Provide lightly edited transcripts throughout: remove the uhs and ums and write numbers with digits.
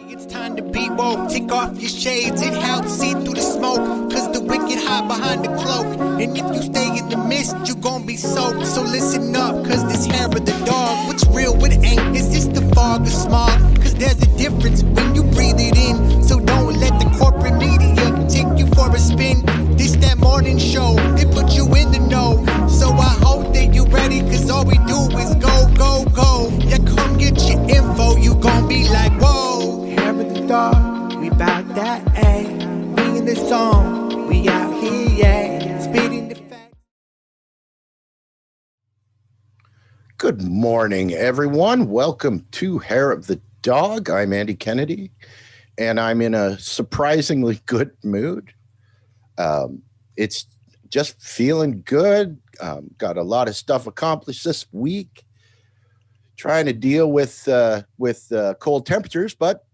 It's time to be woke, take off your shades, it helps see through the smoke, cause the wicked hide behind the cloak, and if you stay in the mist, you gon' be soaked, so listen up, cause this hair of the dog, what's real, what ain't, is this the fog or smog, cause there's a difference when you breathe it in, so don't let the corporate media take you for a spin, this that morning show, they put you in the know, so I hope that you ready, cause all we do is go, go, go, yeah, come get your info, you gon' be like, whoa. Dog, we bout that, ayy. We in the zone, we out here, yeah. Speeding the facts. Good morning, everyone. Welcome to Hair of the Dog. I'm Andy Kennedy, and I'm in a surprisingly good mood. It's just feeling good. Got a lot of stuff accomplished this week. Trying to deal with cold temperatures, but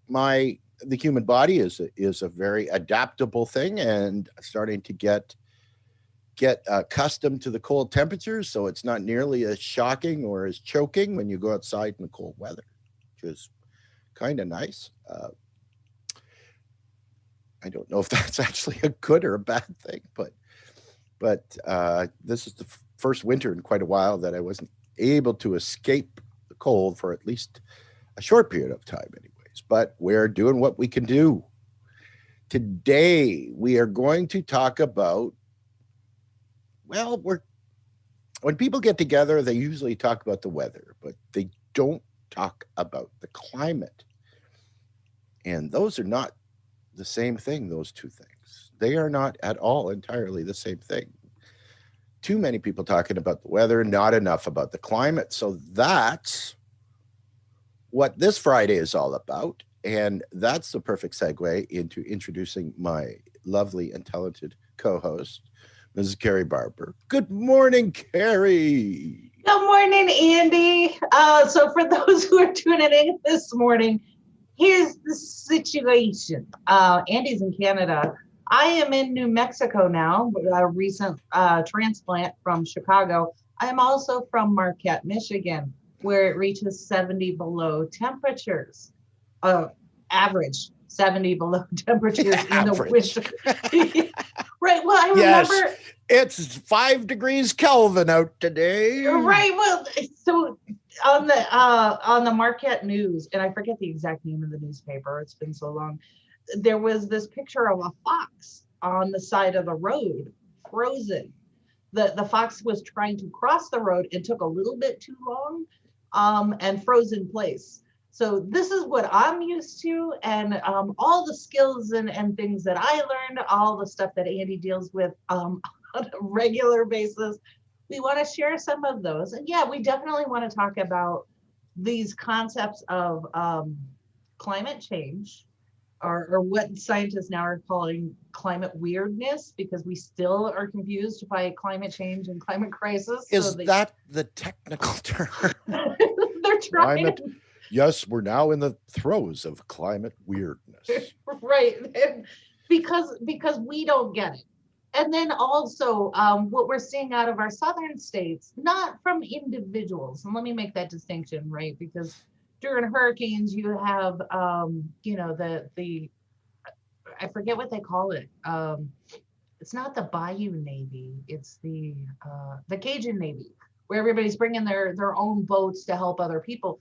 the human body is a very adaptable thing, and starting to get accustomed to the cold temperatures, so it's not nearly as shocking or as choking when you go outside in the cold weather, which is kind of nice. I don't know if that's actually a good or a bad thing, but this is the first winter in quite a while that I wasn't able to escape the cold for at least a short period of time anyway. But we're doing what we can do. Today, we are going to talk about, well, when people get together, they usually talk about the weather, but they don't talk about the climate. And those are not the same thing, those two things. They are not at all entirely the same thing. Too many people talking about the weather, not enough about the climate. So that's what this Friday is all about, and that's the perfect segue into introducing my lovely and talented co-host, Mrs. Carrie Barber. Good morning, Carrie. Good morning, Andy. So for those who are tuning in this morning, here's the situation. Andy's in Canada. I am in New Mexico now, a recent transplant from Chicago. I am also from Marquette, Michigan, where it reaches 70 below temperatures, average 70 below temperatures in the winter. Right. Well, I remember it's 5 degrees Kelvin out today. Right. Well, so on the Marquette News, and I forget the exact name of the newspaper, it's been so long, there was this picture of a fox on the side of the road, frozen. The fox was trying to cross the road and took a little bit too long. And froze in place. So this is what I'm used to, and all the skills and things that I learned, all the stuff that Andy deals with on a regular basis. We want to share some of those. And yeah, we definitely want to talk about these concepts of climate change, or what scientists now are calling climate weirdness, because we still are confused by climate change and climate crisis. Is that the technical term? They're trying. Climate, yes, we're now in the throes of climate weirdness. Right, because we don't get it. And then also what we're seeing out of our southern states, not from individuals, and let me make that distinction, right? Because during hurricanes, you have, the I forget what they call it. It's not the Bayou Navy. It's the Cajun Navy, where everybody's bringing their own boats to help other people.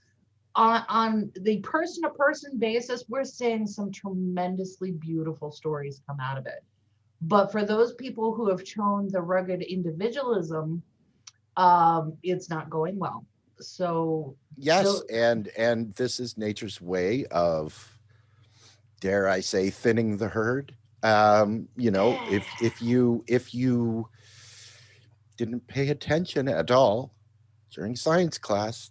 On the person-to-person basis, we're seeing some tremendously beautiful stories come out of it. But for those people who have shown the rugged individualism, it's not going well. So yes, and this is nature's way of, dare I say, thinning the herd. If you didn't pay attention at all during science class,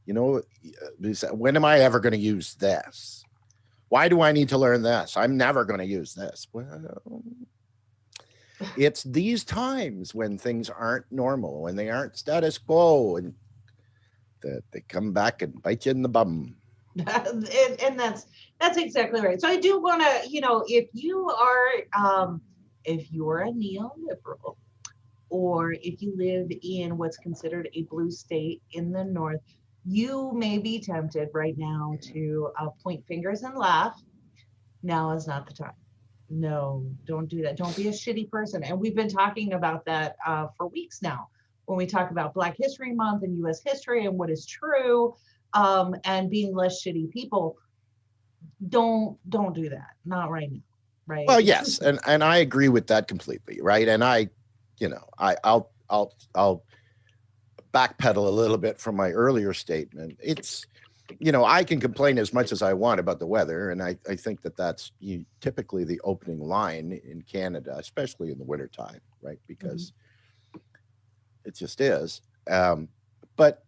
when am I ever going to use this? Why do I need to learn this? I'm never going to use this. Well, it's these times when things aren't normal, when they aren't status quo, and that they come back and bite you in the bum. And that's exactly right. So I do want to, if you are a neoliberal, or if you live in what's considered a blue state in the north, You may be tempted right now to point fingers and laugh. Now is not the time. No, don't do that. Don't be a shitty person. And we've been talking about that for weeks now when we talk about Black History Month and US history and what is true, and being less shitty people. Don't do that. Not right now. Right. Well, yes, and I agree with that completely, right? And I'll backpedal a little bit from my earlier statement. It's, I can complain as much as I want about the weather, and I think that's typically the opening line in Canada, especially in the wintertime, right? Because it just is. But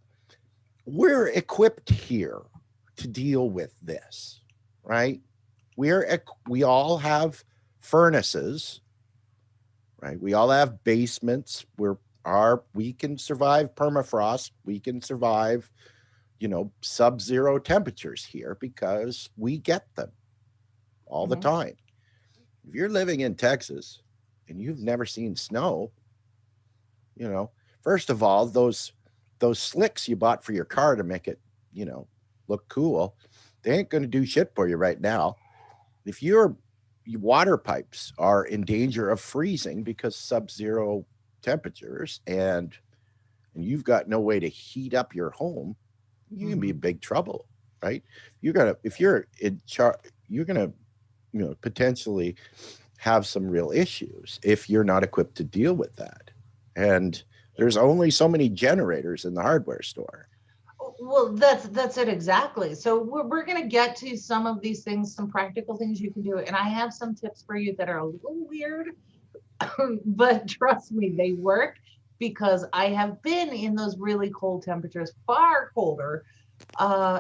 we're equipped here to deal with this, right? We all have furnaces, right? We all have basements. We can survive permafrost. We can survive, sub-zero temperatures here because we get them all the time. If you're living in Texas and you've never seen snow, first of all, those slicks you bought for your car to make it, look cool, they ain't going to do shit for you right now. If your water pipes are in danger of freezing because sub-zero temperatures and you've got no way to heat up your home, you can be in big trouble, right? If you're in charge, you're gonna, potentially have some real issues if you're not equipped to deal with that. And there's only so many generators in the hardware store. Well, that's it exactly. So we're going to get to some of these things, some practical things you can do. And I have some tips for you that are a little weird, but trust me, they work, because I have been in those really cold temperatures, far colder,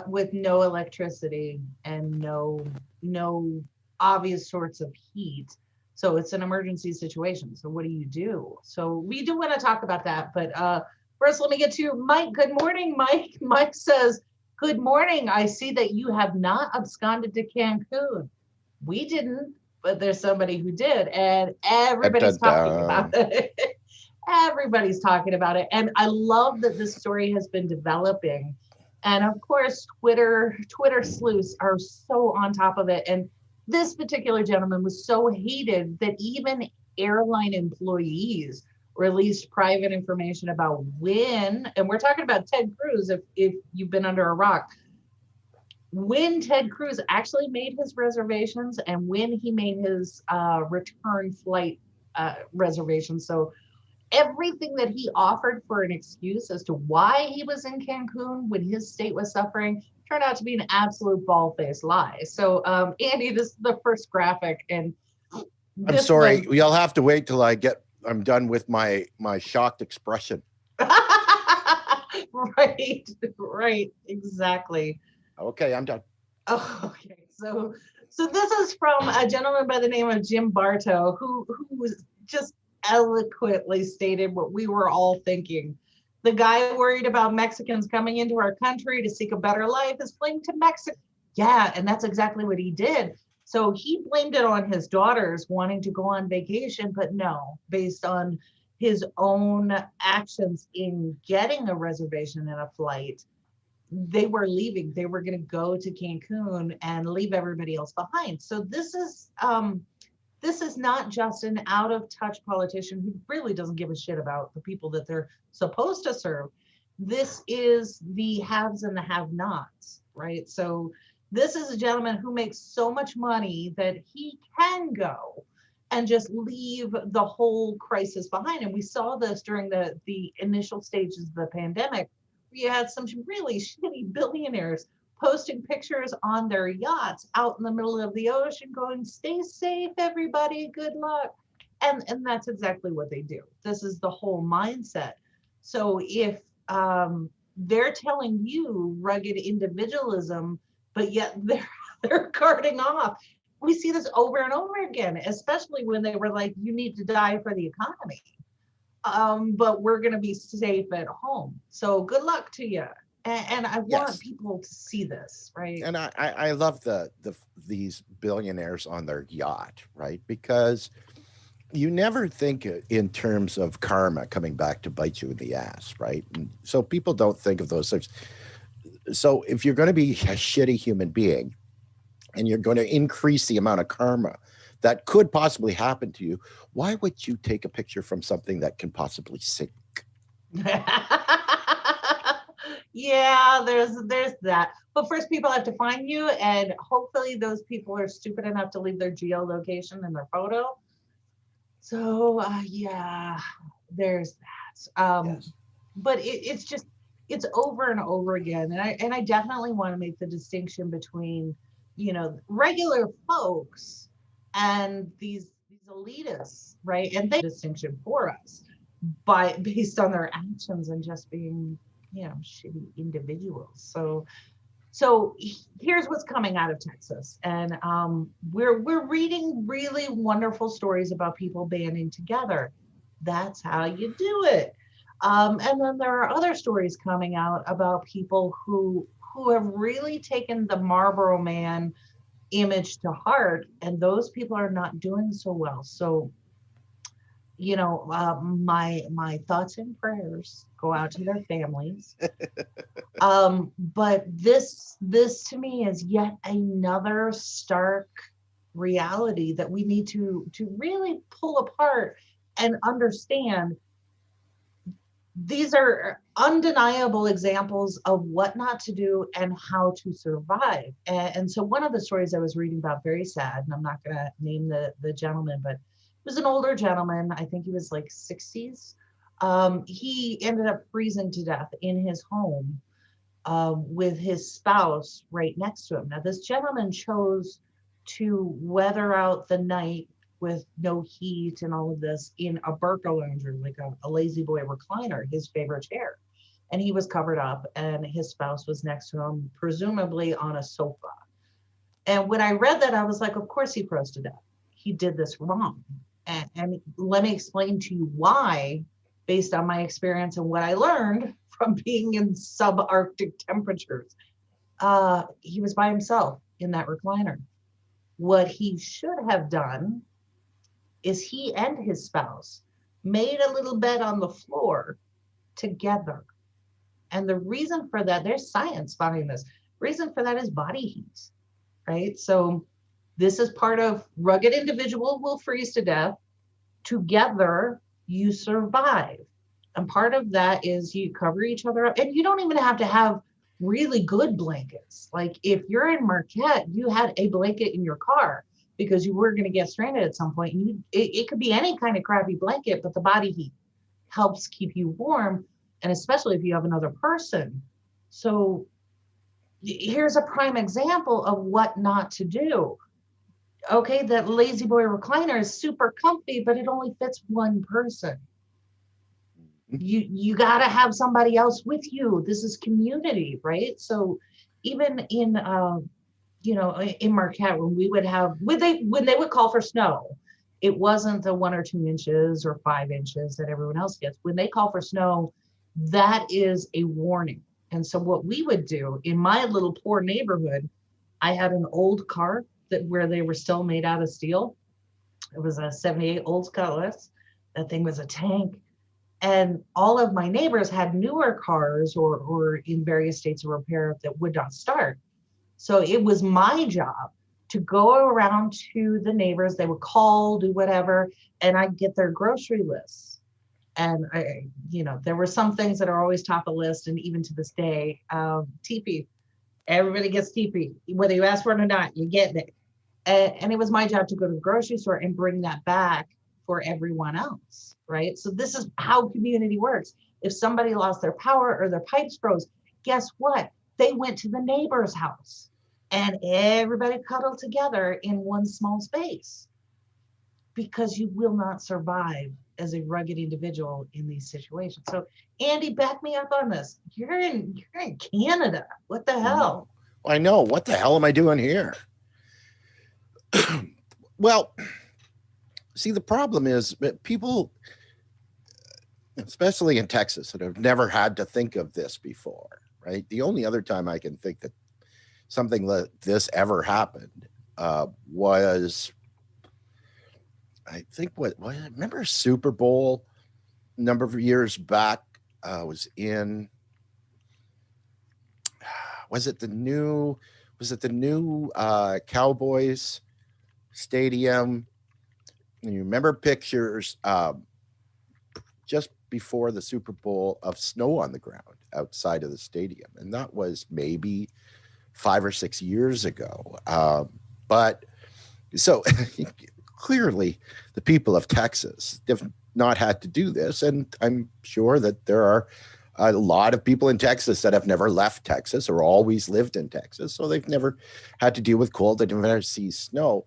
with no electricity and no obvious sorts of heat. So it's an emergency situation. So what do you do? So we do want to talk about that, but first, let me get to Mike. Good morning, Mike. Mike says, good morning. I see that you have not absconded to Cancun. We didn't, but there's somebody who did, and everybody's talking about it. Everybody's talking about it. And I love that this story has been developing. And of course, Twitter sleuths are so on top of it. And this particular gentleman was so hated that even airline employees released private information about when, and we're talking about Ted Cruz, if you've been under a rock, when Ted Cruz actually made his reservations and when he made his return flight reservations. So everything that he offered for an excuse as to why he was in Cancun when his state was suffering turned out to be an absolute ball-faced lie. So Andy, this is the first graphic, and I'm sorry, you'll have to wait till I'm done with my shocked expression. Right, exactly. Okay, I'm done. Oh, okay, so this is from a gentleman by the name of Jim Bartow, who was just eloquently stated what we were all thinking. The guy worried about Mexicans coming into our country to seek a better life is blamed to Mexico. Yeah, and that's exactly what he did. So he blamed it on his daughters wanting to go on vacation, but no, based on his own actions in getting a reservation and a flight, they were leaving. They were going to go to Cancun and leave everybody else behind. So this is not just an out of touch politician who really doesn't give a shit about the people that they're supposed to serve. This is the haves and the have-nots, right? So this is a gentleman who makes so much money that he can go and just leave the whole crisis behind. And we saw this during the initial stages of the pandemic. We had some really shitty billionaires posting pictures on their yachts out in the middle of the ocean going, stay safe, everybody, good luck. And that's exactly what they do. This is the whole mindset. So if they're telling you rugged individualism, but yet they're carting off. We see this over and over again, especially when they were like, you need to die for the economy. But we're going to be safe at home. So good luck to you. And I want people to see this, right? And I love these billionaires on their yacht, right? Because you never think in terms of karma coming back to bite you in the ass, right? And so people don't think of those things. So if you're going to be a shitty human being and you're going to increase the amount of karma that could possibly happen to you, why would you take a picture from something that can possibly sink? Yeah, there's that. But first, people have to find you, and hopefully, those people are stupid enough to leave their geolocation in their photo. So, yeah, there's that. Yes. But it's just it's over and over again, and I definitely want to make the distinction between, regular folks and these elitists, right? And they distinction for us based on their actions and just being, shitty individuals. So here's what's coming out of Texas, and we're reading really wonderful stories about people banding together. That's how you do it. And then there are other stories coming out about people who have really taken the Marlboro Man image to heart, and those people are not doing so well. So, my thoughts and prayers go out to their families. But this to me is yet another stark reality that we need to really pull apart and understand. These are undeniable examples of what not to do and how to survive. And so one of the stories I was reading about, very sad, and I'm not going to name the gentleman, but it was an older gentleman. I think he was like 60s. He ended up freezing to death in his home with his spouse right next to him. Now, this gentleman chose to weather out the night with no heat and all of this in a Burka lounger, like a lazy boy recliner, his favorite chair. And he was covered up, and his spouse was next to him, presumably on a sofa. And when I read that, I was like, of course he froze to death. He did this wrong. And let me explain to you why, based on my experience and what I learned from being in subarctic temperatures. He was by himself in that recliner. What he should have done is he and his spouse made a little bed on the floor together. And the reason for that, there's science behind this. Reason for that is body heat, right? So this is part of rugged individual will freeze to death. Together, you survive. And part of that is you cover each other up. And you don't even have to have really good blankets. Like if you're in Marquette, you had a blanket in your car because you were going to get stranded at some point. And it could be any kind of crappy blanket, but the body heat helps keep you warm. And especially if you have another person. So here's a prime example of what not to do. Okay, that lazy boy recliner is super comfy, but it only fits one person. You got to have somebody else with you. This is community, right? So even in in Marquette, when we would have when they would call for snow, it wasn't the 1 or 2 inches or 5 inches that everyone else gets. When they call for snow, that is a warning. And so what we would do in my little poor neighborhood, I had an old car where they were still made out of steel. It was a 78 Olds Cutlass. That thing was a tank. And all of my neighbors had newer cars or in various states of repair that would not start. So it was my job to go around to the neighbors. They would call, do whatever, and I'd get their grocery lists. And there were some things that are always top of list, and even to this day, teepee. Everybody gets teepee, whether you ask for it or not, you get it. And it was my job to go to the grocery store and bring that back for everyone else, right? So this is how community works. If somebody lost their power or their pipes froze, guess what? They went to the neighbor's house and everybody cuddled together in one small space, because you will not survive as a rugged individual in these situations. So Andy, back me up on this. You're in Canada. What the hell? I know. What the hell am I doing here? Well, see, the problem is that people, especially in Texas, that have never had to think of this before, right? The only other time I can think that something like this ever happened was, I think, remember Super Bowl a number of years back? Was in, was it the new Cowboys stadium? And you remember pictures just before the Super Bowl of snow on the ground outside of the stadium, and that was maybe 5 or 6 years ago. But so clearly, the people of Texas have not had to do this, and I'm sure that there are a lot of people in Texas that have never left Texas or always lived in Texas, so they've never had to deal with cold. They've never seen snow,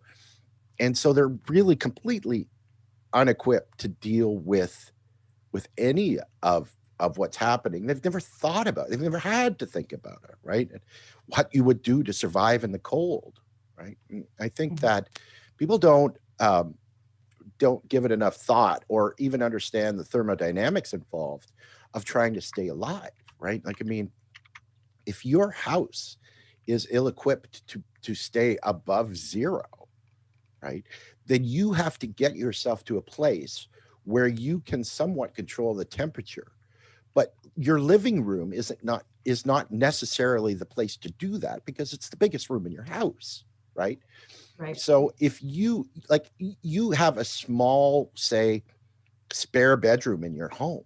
and so they're really completely unequipped to deal with any of what's happening. They've never thought about it. They've never had to think about it, right? And what you would do to survive in the cold, right? And I think that people don't give it enough thought or even understand the thermodynamics involved of trying to stay alive, right? Like, I mean, if your house is ill-equipped to stay above zero, right, then you have to get yourself to a place where you can somewhat control the temperature. But your living room is not necessarily the place to do that, because it's the biggest room in your house, right? Right. So if you have a small, say, spare bedroom in your home,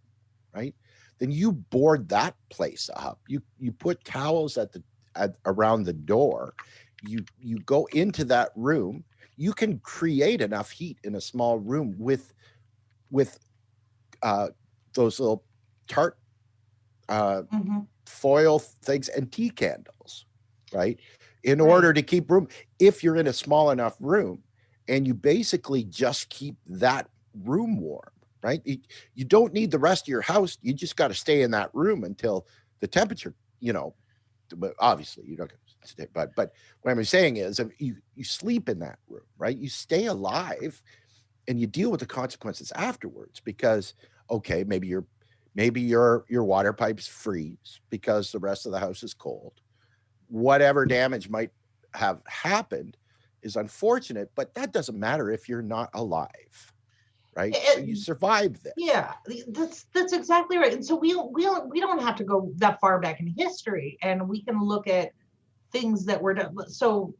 right? Then you board that place up. You put towels around the door. You go into that room. You can create enough heat in a small room with those little tart foil things and tea candles, right? In order to keep room, if you're in a small enough room, and you basically just keep that room warm, right? You don't need the rest of your house. You just got to stay in that room until the temperature, but obviously you don't stay, but what I'm saying is, if you sleep in that room, right? You stay alive and you deal with the consequences afterwards, because, okay, maybe your water pipes freeze because the rest of the house is cold. Whatever damage might have happened is unfortunate, but that doesn't matter if you're not alive, right? So you survive this. Yeah, that's exactly right. And so we don't have to go that far back in history, and we can look at things that were done. So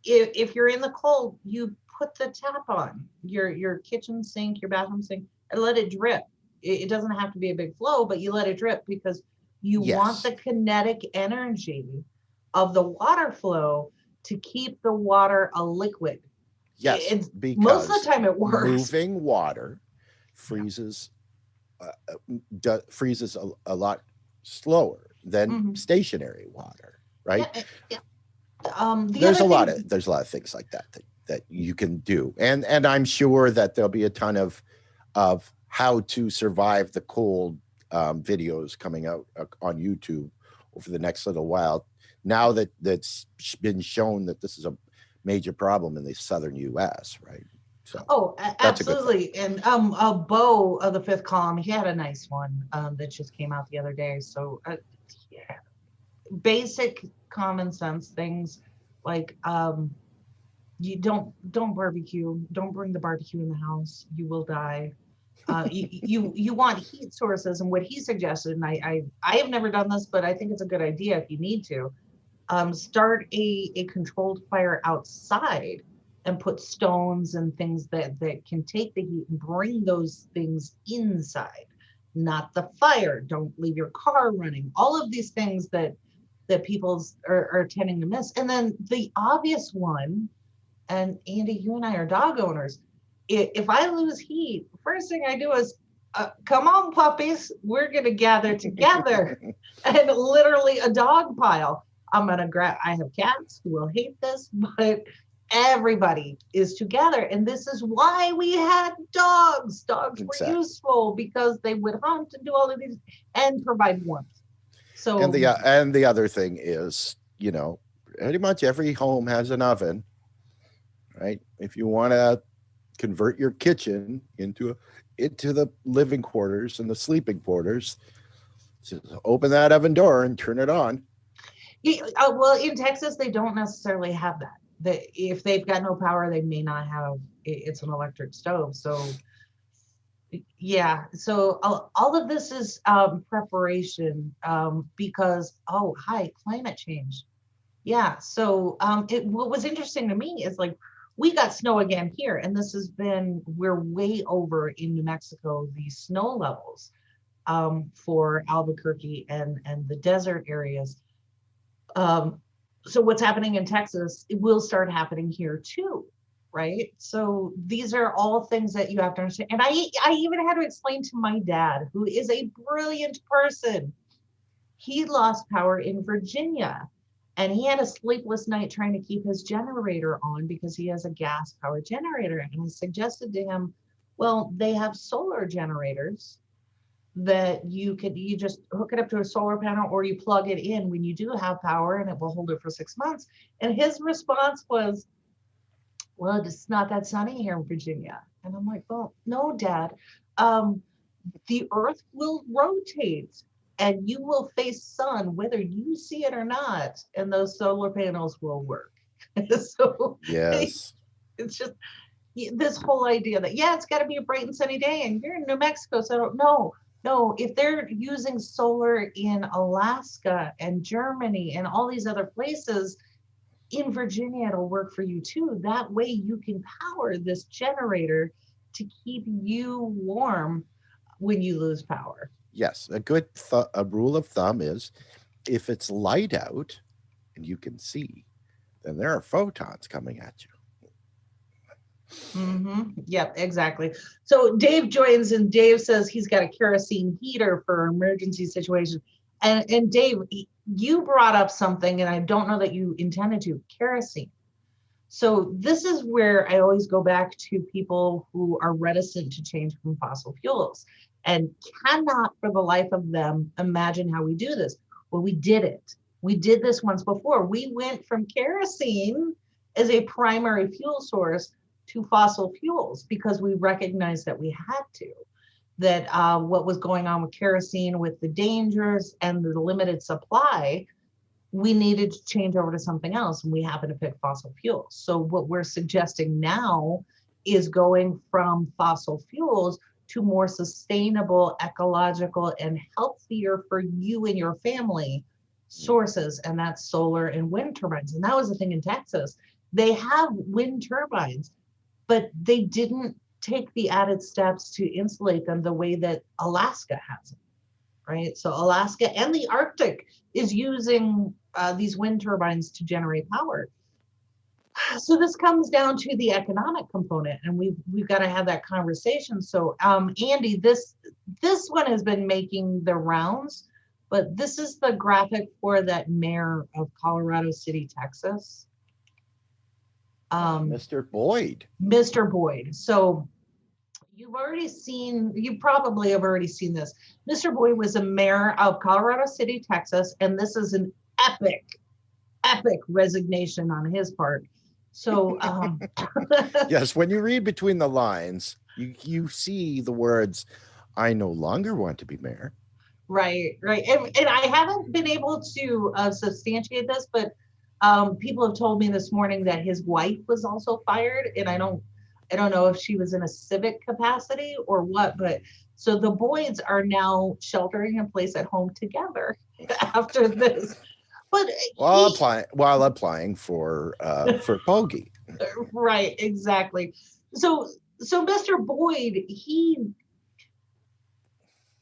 if you're in the cold, you put the tap on your kitchen sink, your bathroom sink, and let it drip. It doesn't have to be a big flow, but you let it drip, because you want the kinetic energy of the water flow to keep the water a liquid. Yes, because most of the time it works. Moving water freezes freezes a lot slower than stationary water, right? Yeah. There's a lot of things like that you can do, and I'm sure that there'll be a ton of how to survive the cold videos coming out on YouTube over the next little while. Now that's been shown that this is a major problem in the southern U.S., right? So absolutely. And Bo of the Fifth Column, he had a nice one that just came out the other day. So basic common sense things like you don't barbecue, don't bring the barbecue in the house, you will die. You want heat sources, and what he suggested, and I have never done this, but I think it's a good idea if you need to. Start a controlled fire outside and put stones and things that can take the heat and bring those things inside, not the fire. Don't leave your car running. All of these things that people are tending to miss. And then the obvious one, and Andy, you and I are dog owners. If I lose heat, first thing I do is, come on, puppies, we're going to gather together. And literally a dog pile. I'm going to grab, I have cats who will hate this, but everybody is together. And this is why we had dogs. Dogs were useful because they would hunt and do all of these and provide warmth. So, and the other thing is, pretty much every home has an oven, right? If you want to convert your kitchen into the living quarters and the sleeping quarters, just open that oven door and turn it on. Well, in Texas, they don't necessarily have that. If they've got no power, they may not have. It's an electric stove. So Yeah, so all of this is preparation because, oh, hi, climate change. Yeah, so what was interesting to me is like we got snow again here, and this has been, we're way over in New Mexico, the snow levels for Albuquerque and the desert areas. Um, so what's happening in Texas, it will start happening here too, right? So these are all things that you have to understand. And I even had to explain to my dad, who is a brilliant person. He lost power in Virginia and he had a sleepless night trying to keep his generator on because he has a gas powered generator. And I suggested to him, well, they have solar generators that you just hook it up to a solar panel or you plug it in when you do have power and it will hold it for 6 months. And his response was, well, it's not that sunny here in Virginia. And I'm like, well, no, Dad. Um, the earth will rotate and you will face sun whether you see it or not, and those solar panels will work. So Yes. it's just this whole idea that, yeah, it's got to be a bright and sunny day and you're in New Mexico, so I don't know. No, if they're using solar in Alaska and Germany and all these other places, in Virginia, it'll work for you too. That way you can power this generator to keep you warm when you lose power. Yes. A rule of thumb is if it's light out and you can see, then there are photons coming at you. Yep, exactly. So Dave joins and Dave says he's got a kerosene heater for emergency situations. And Dave, you brought up something, and I don't know that you intended to, kerosene. So this is where I always go back to people who are reticent to change from fossil fuels and cannot for the life of them imagine how we do this. Well, we did it. We did this once before. We went from kerosene as a primary fuel source to fossil fuels because we recognized that we had to. That what was going on with kerosene, with the dangers and the limited supply, we needed to change over to something else, and we happen to pick fossil fuels. So what we're suggesting now is going from fossil fuels to more sustainable, ecological, and healthier for you and your family sources, and that's solar and wind turbines. And that was the thing in Texas. They have wind turbines, but they didn't take the added steps to insulate them the way that Alaska has them, right? So Alaska and the Arctic is using these wind turbines to generate power. So this comes down to the economic component, and we've got to have that conversation. So Andy, this one has been making the rounds, but this is the graphic for that mayor of Colorado City, Texas. Mr. Boyd. Mr. Boyd. So you probably have already seen this. Mr. Boyd was a mayor of Colorado City, Texas, and this is an epic resignation on his part. So yes, when you read between the lines, you see the words, I no longer want to be mayor. Right. And I haven't been able to substantiate this, but people have told me this morning that his wife was also fired, and I don't know if she was in a civic capacity or what, but so the Boyds are now sheltering in place at home together after this. But while applying for Bogey. Right, exactly. So Mr. Boyd,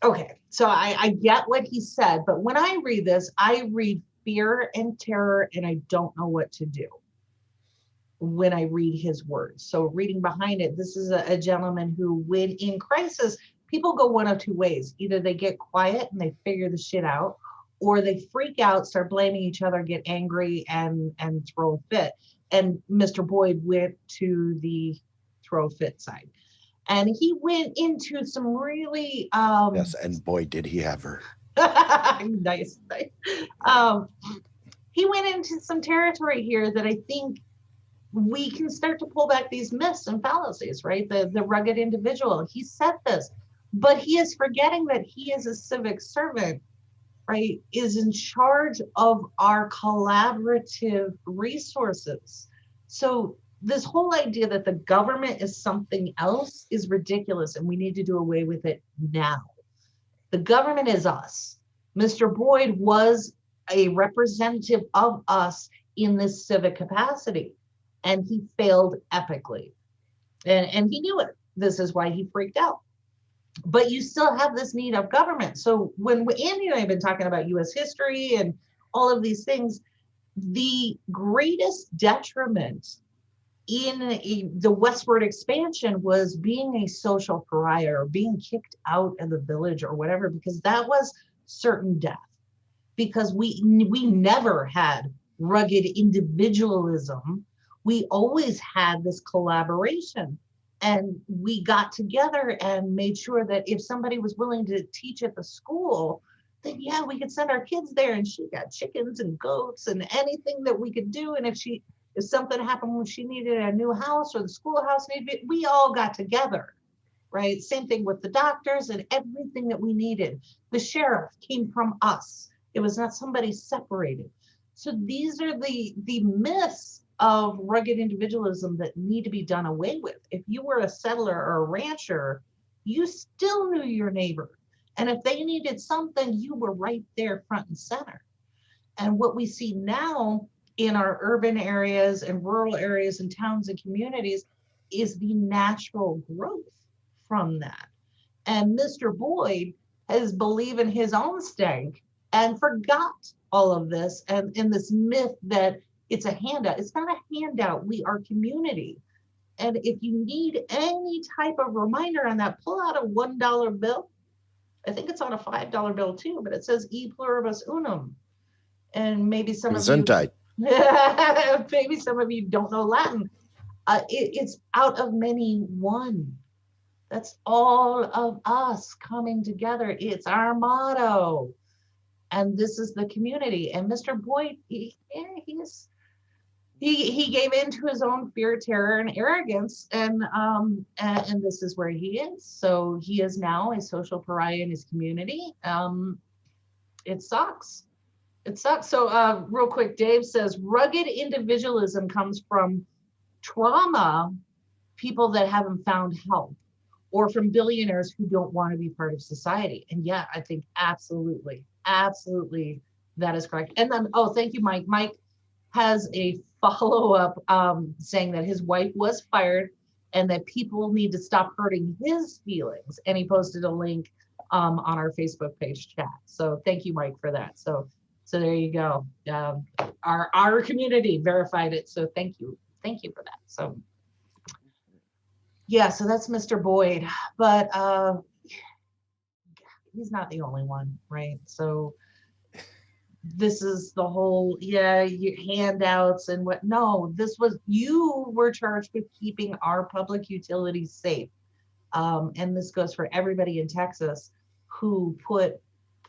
okay, so I get what he said, but when I read this, I read fear and terror, and I don't know what to do when I read his words. So reading behind it, this is a gentleman who, when in crisis, people go one of two ways. Either they get quiet and they figure the shit out, or they freak out, start blaming each other, get angry, and throw a fit. And Mr. Boyd went to the throw a fit side. And he went into some really... yes, and boy, did he ever. Nice. He went into some territory here that I think we can start to pull back these myths and fallacies, right? The rugged individual, he said this, but he is forgetting that he is a civic servant, right? Is in charge of our collaborative resources. So this whole idea that the government is something else is ridiculous, and we need to do away with it now. The government is us. Mr. Boyd was a representative of us in this civic capacity, and he failed epically. And he knew it. This is why he freaked out. But you still have this need of government. So when Andy and I have been talking about US history and all of these things, the greatest detriment in the westward expansion was being a social pariah or being kicked out of the village or whatever, because that was certain death. Because we never had rugged individualism. We always had this collaboration, and we got together and made sure that if somebody was willing to teach at the school, then yeah, we could send our kids there, and she got chickens and goats and anything that we could do. And if something happened when she needed a new house or the schoolhouse needed, we all got together, right? Same thing with the doctors and everything that we needed. The sheriff came from us. It was not somebody separated. So these are the myths of rugged individualism that need to be done away with. If you were a settler or a rancher, you still knew your neighbor. And if they needed something, you were right there front and center. And what we see now in our urban areas and rural areas and towns and communities is the natural growth from that. And Mr. Boyd has believed in his own stank and forgot all of this and in this myth that it's a handout. It's not a handout. We are community. And if you need any type of reminder on that, pull out a $1 bill. I think it's on a $5 bill too, but it says E pluribus unum. And maybe some of you, maybe some of you don't know Latin. It's out of many one. That's all of us coming together. It's our motto. And this is the community. And Mr. Boyd, he gave in to his own fear, terror, and arrogance, and this is where he is. So he is now a social pariah in his community. It sucks. It sucks. So real quick, Dave says, rugged individualism comes from trauma, people that haven't found help, or from billionaires who don't want to be part of society. And yeah, I think absolutely that is correct. And then, oh, thank you, Mike. Mike has a follow-up saying that his wife was fired and that people need to stop hurting his feelings. And he posted a link on our Facebook page chat. So thank you, Mike, for that. So there you go. Our community verified it. So thank you for that. So yeah, so that's Mr. Boyd, but he's not the only one, right? So this is the whole, handouts and what, no, you were charged with keeping our public utilities safe. And this goes for everybody in Texas who put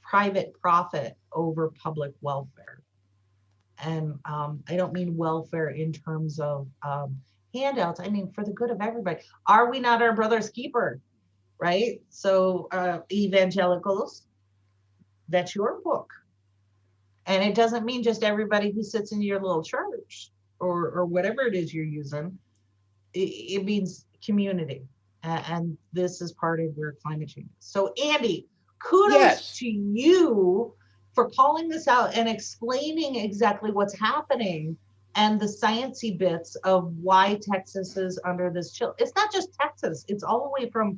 private profit over public welfare. And I don't mean welfare in terms of handouts. I mean, for the good of everybody. Are we not our brother's keeper? Right? So evangelicals, that's your book. And it doesn't mean just everybody who sits in your little church or whatever it is you're using. It means community. And this is part of where climate change is. So Andy, kudos to you for calling this out and explaining exactly what's happening and the sciencey bits of why Texas is under this chill. It's not just Texas. It's all the way from,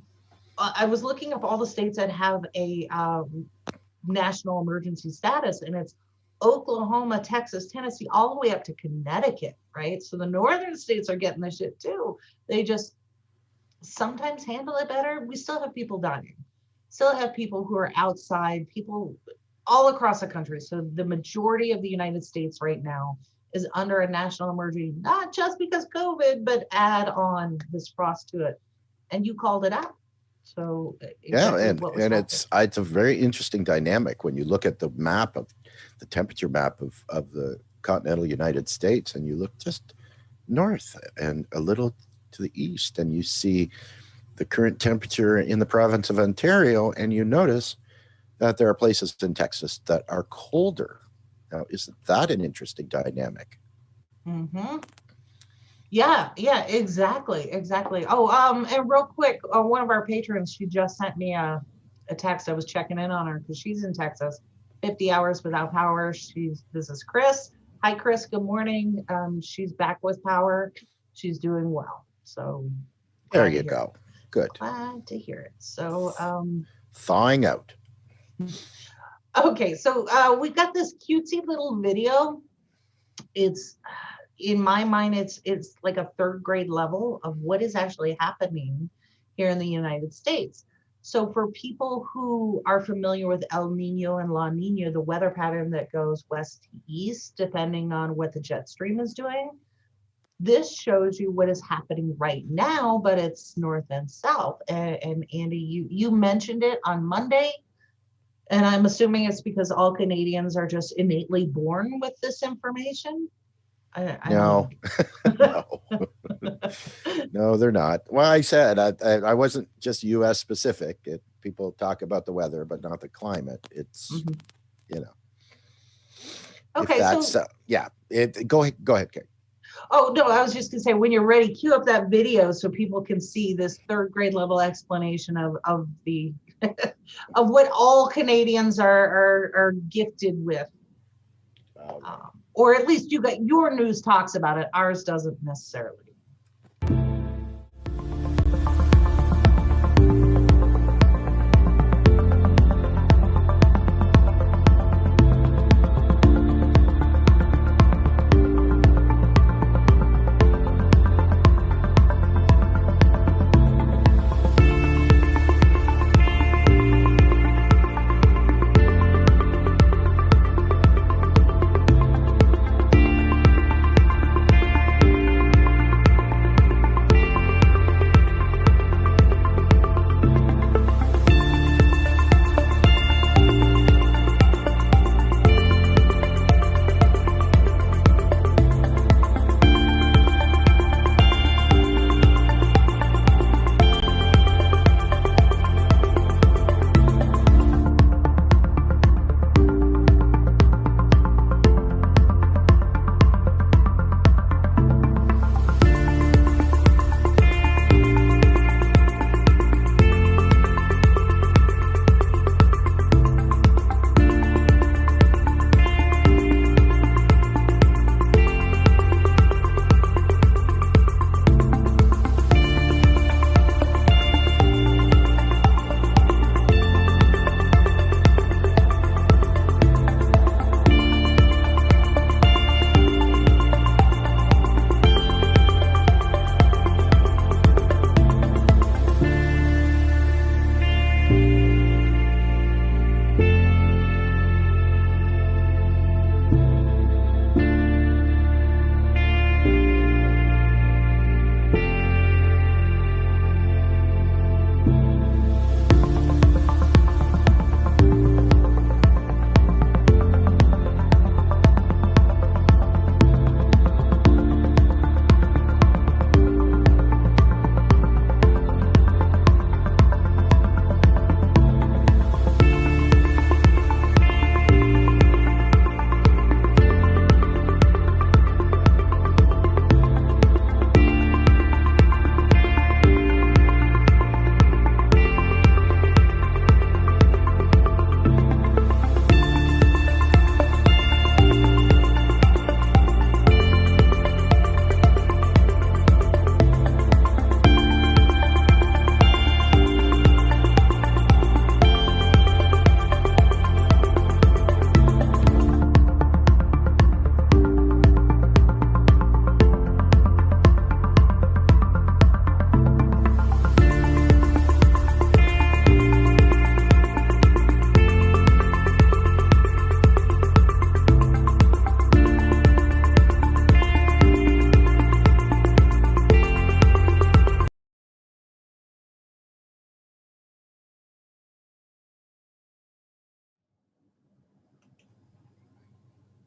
I was looking up all the states that have a national emergency status, and it's Oklahoma, Texas, Tennessee, all the way up to Connecticut, right? So the northern states are getting this shit too. They just sometimes handle it better. We still have people dying. Still have people who are outside, people all across the country. So the majority of the United States right now is under a national emergency, not just because COVID, but add on this frost to it. And you called it out. So exactly it's a very interesting dynamic when you look at the map of the temperature map of the continental United States, and you look just north and a little to the east, and you see the current temperature in the province of Ontario, and you notice that there are places in Texas that are colder. Now, isn't that an interesting dynamic? Mm-hmm. Yeah, yeah, exactly. Oh, and real quick, one of our patrons, she just sent me a text. I was checking in on her because she's in Texas. 50 hours without power. This is Chris. Hi, Chris. Good morning. She's back with power. She's doing well. So There glad to you hear go. it. Good. Glad to hear it. So Thawing out. okay, so we got this cutesy little video. It's in my mind, it's like a third grade level of what is actually happening here in the United States. So for people who are familiar with El Nino and La Nina, the weather pattern that goes west to east, depending on what the jet stream is doing, this shows you what is happening right now, but it's north and south. And Andy, you mentioned it on Monday, and I'm assuming it's because all Canadians are just innately born with this information. I No, don't no, no, they're not. Well, I said I wasn't just U.S. specific. People talk about the weather, but not the climate. It's Mhm. you know, if Okay, that's so yeah. Go ahead, Kate. oh no, I was just gonna say when you're ready, cue up that video so people can see this third grade level explanation of the of what all Canadians are gifted with. Or at least you got your news talks about it. Ours doesn't necessarily.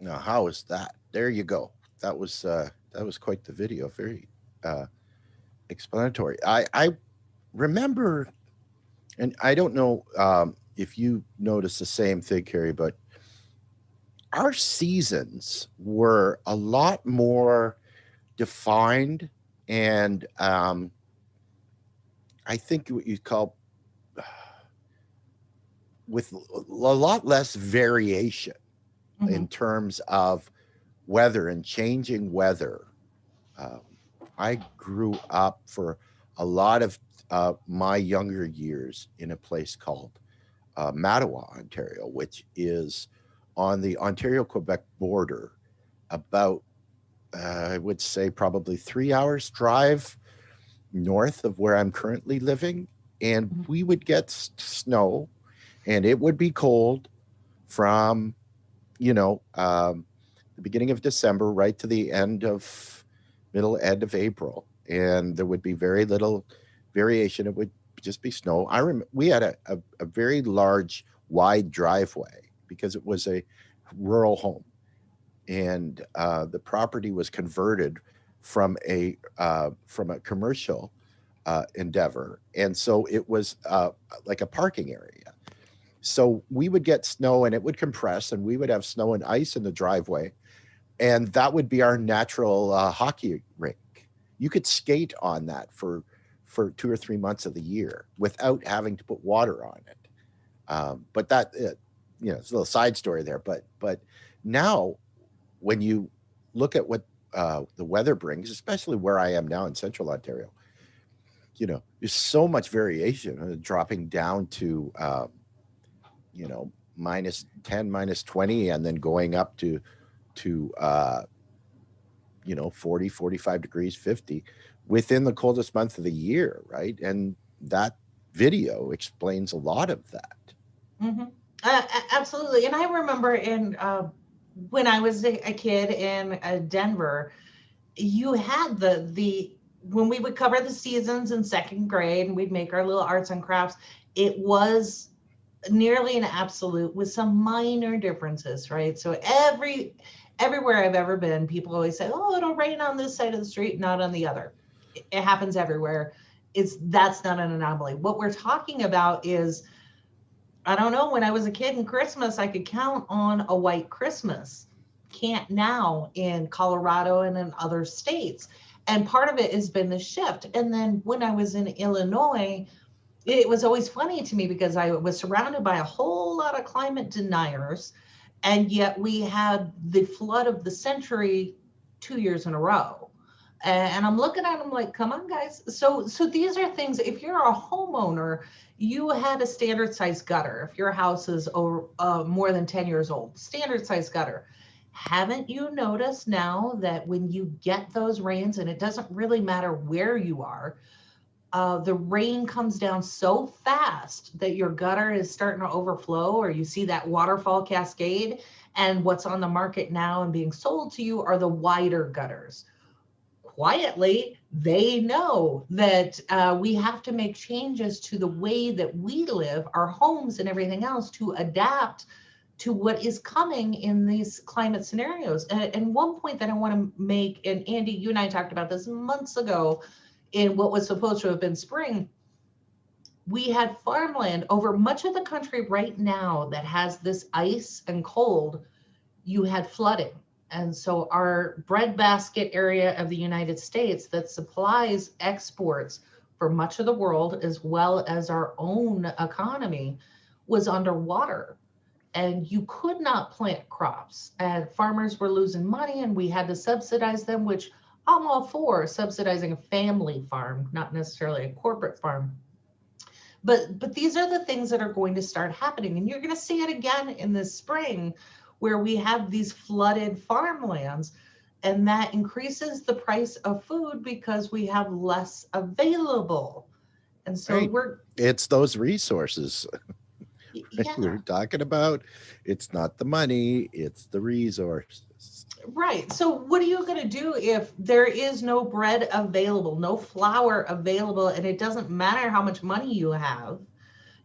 Now, how is that? There you go. That was quite the video. Very uh, explanatory. I remember, and I don't know if you noticed the same thing, Carrie, but our seasons were a lot more defined And I think what you call with a lot less variation in terms of weather and changing weather. I grew up for a lot of my younger years in a place called Mattawa, Ontario, which is on the Ontario-Quebec border, about, I would say, probably 3 hours drive north of where I'm currently living. And we would get snow, and it would be cold from, the beginning of December right to the end of April. And there would be very little variation. It would just be snow. I remember we had a very large, wide driveway because it was a rural home. And the property was converted from a commercial endeavor. And so it was like a parking area. So we would get snow and it would compress, and we would have snow and ice in the driveway. And that would be our natural hockey rink. You could skate on that for 2 or 3 months of the year without having to put water on it. But that, it's a little side story there. But now when you look at what the weather brings, especially where I am now in Central Ontario, there's so much variation, dropping down to, minus 10, minus 20, and then going up to 40, 45 degrees, 50 within the coldest month of the year, right? And that video explains a lot of that. Absolutely. And I remember when I was a kid in Denver, you had when we would cover the seasons in second grade and we'd make our little arts and crafts, it was nearly an absolute with some minor differences, right? So everywhere I've ever been, people always say, oh, it'll rain on this side of the street, not on the other. It happens everywhere. That's not an anomaly. What we're talking about is, I don't know, when I was a kid in Christmas, I could count on a white Christmas. Can't now in Colorado and in other states. And part of it has been the shift. And then when I was in Illinois, it was always funny to me because I was surrounded by a whole lot of climate deniers. And yet we had the flood of the century 2 years in a row. And I'm looking at them like, come on, guys. So these are things, if you're a homeowner, you had a standard size gutter. If your house is more than 10 years old, standard size gutter. Haven't you noticed now that when you get those rains, and it doesn't really matter where you are, the rain comes down so fast that your gutter is starting to overflow, or you see that waterfall cascade. And what's on the market now and being sold to you are the wider gutters. Quietly, they know that we have to make changes to the way that we live, our homes and everything else, to adapt to what is coming in these climate scenarios. And one point that I want to make, and Andy, you and I talked about this months ago, in what was supposed to have been spring, we had farmland over much of the country right now that has this ice and cold. You had flooding. And so our breadbasket area of the United States that supplies exports for much of the world, as well as our own economy, was underwater. And you could not plant crops. And farmers were losing money, and we had to subsidize them, which I'm all for subsidizing a family farm, not necessarily a corporate farm. But these are the things that are going to start happening. And you're going to see it again in the spring, where we have these flooded farmlands, and that increases the price of food because we have less available. And so it's those resources we're talking about. It's not the money, it's the resources. Right. So what are you going to do if there is no bread available, no flour available, and it doesn't matter how much money you have?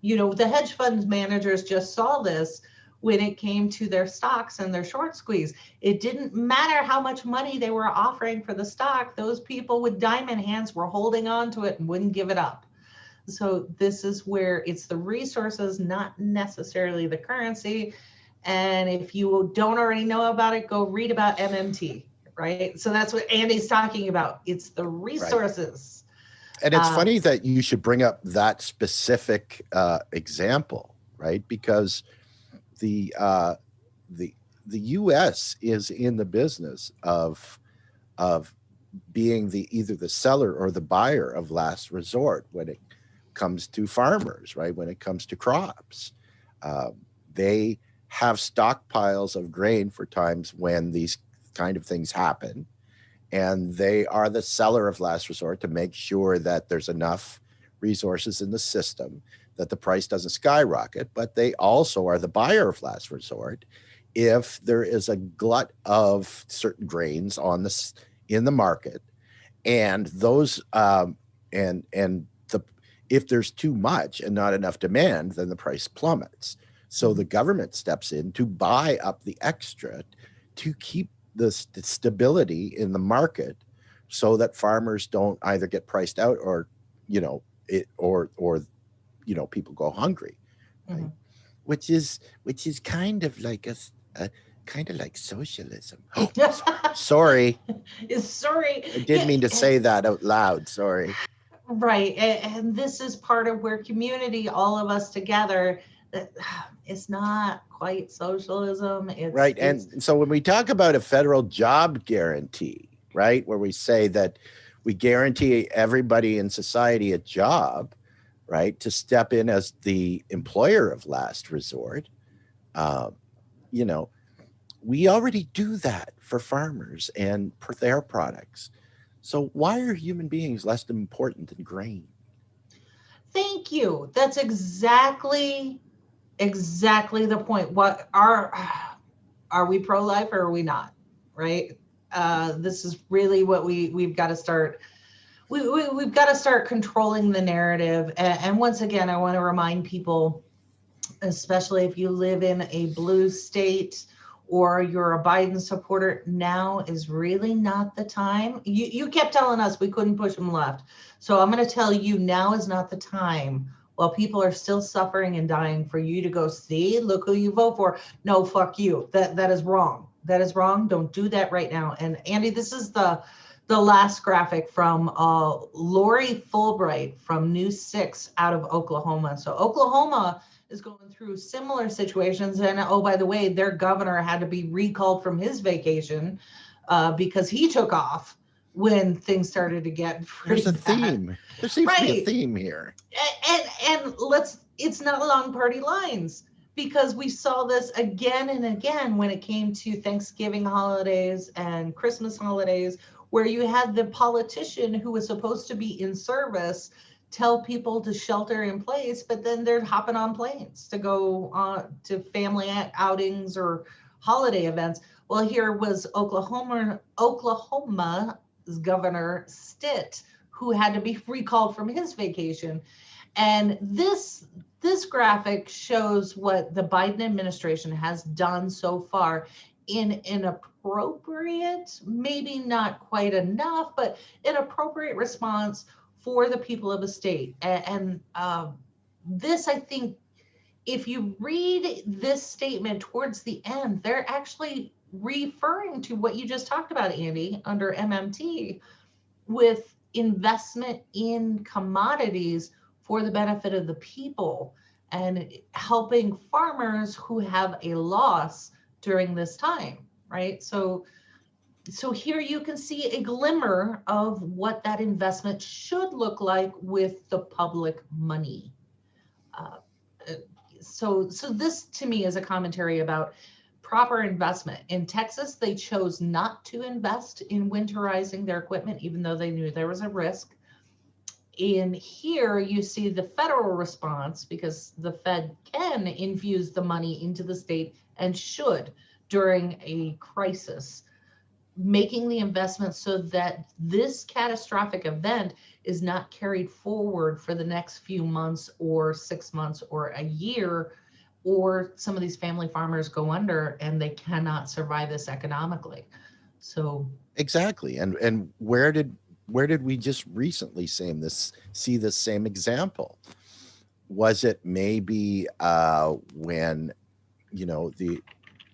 The hedge fund managers just saw this when it came to their stocks and their short squeeze. It didn't matter how much money they were offering for the stock. Those people with diamond hands were holding on to it and wouldn't give it up. So this is where it's the resources, not necessarily the currency. And if you don't already know about it, go read about MMT. right? So that's what Andy's talking about. It's the resources. And it's funny that you should bring up that specific example, right? Because the the U.S. is in the business of being either the seller or the buyer of last resort when it comes to farmers, right? When it comes to crops, they have stockpiles of grain for times when these kind of things happen. And they are the seller of last resort to make sure that there's enough resources in the system that the price doesn't skyrocket. But they also are the buyer of last resort if there is a glut of certain grains in the market, and those if there's too much and not enough demand, then the price plummets. So the government steps in to buy up the extra to keep the stability in the market, so that farmers don't either get priced out or people go hungry, right? Mm-hmm. Which is kind of like kind of like socialism. Oh, sorry. Sorry. I didn't mean to say that out loud. Sorry. Right. And this is part of where community, all of us together, it's not quite socialism. Right. And so when we talk about a federal job guarantee, right, where we say that we guarantee everybody in society a job, right, to step in as the employer of last resort, we already do that for farmers and for their products. So why are human beings less important than grain? Thank you. That's exactly the point. What are we pro-life or are we not? Right? This is really what we've got to start. We've got to start controlling the narrative. And once again, I want to remind people, especially if you live in a blue state or you're a Biden supporter, now is really not the time. You kept telling us we couldn't push them left. So I'm going to tell you, now is not the time, while people are still suffering and dying, for you to go, see, look who you vote for. No, fuck you. That is wrong. That is wrong. Don't do that right now. And Andy, this is the last graphic from Lori Fulbright from News 6 out of Oklahoma. So Oklahoma is going through similar situations. And oh, by the way, their governor had to be recalled from his vacation because he took off when things started to get pretty There's a bad. theme. There seems to be a theme here. And it's not along party lines, because we saw this again and again when it came to Thanksgiving holidays and Christmas holidays, where you had the politician who was supposed to be in service tell people to shelter in place, but then they're hopping on planes to go to family outings or holiday events. Well, here was Oklahoma's Governor Stitt, who had to be recalled from his vacation. And this graphic shows what the Biden administration has done so far in inappropriate, maybe not quite enough, but inappropriate response for the people of a state. And this, I think, if you read this statement towards the end, they're actually referring to what you just talked about, Andy, under MMT, with investment in commodities for the benefit of the people and helping farmers who have a loss during this time, right? So here you can see a glimmer of what that investment should look like with the public money. So this to me is a commentary about proper investment. In Texas, they chose not to invest in winterizing their equipment, even though they knew there was a risk. In here, you see the federal response, because the Fed can infuse the money into the state and should during a crisis, making the investment so that this catastrophic event is not carried forward for the next few months or 6 months or a year, or some of these family farmers go under and they cannot survive this economically. So exactly. And where did we just recently see this same example? Was it maybe when,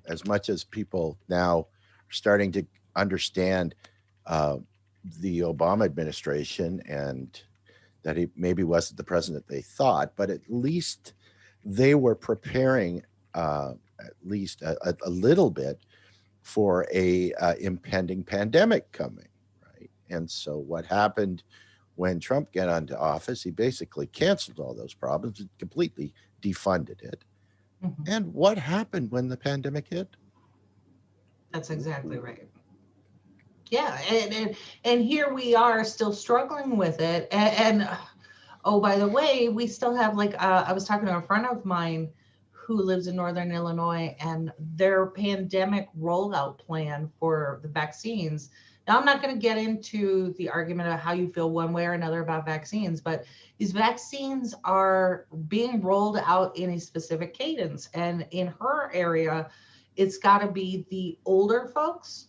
as much as people now are starting to understand the Obama administration, and that he maybe wasn't the president they thought, but at least they were preparing at least a little bit for a impending pandemic coming, right? And so what happened when Trump got into office, he basically canceled all those problems and completely defunded it. Mhm. And what happened when the pandemic hit? That's exactly right. Yeah, and here we are still struggling with it. Oh, by the way, we still have like I was talking to a friend of mine who lives in Northern Illinois, and their pandemic rollout plan for the vaccines. Now, I'm not going to get into the argument of how you feel one way or another about vaccines, but these vaccines are being rolled out in a specific cadence. And in her area, it's got to be the older folks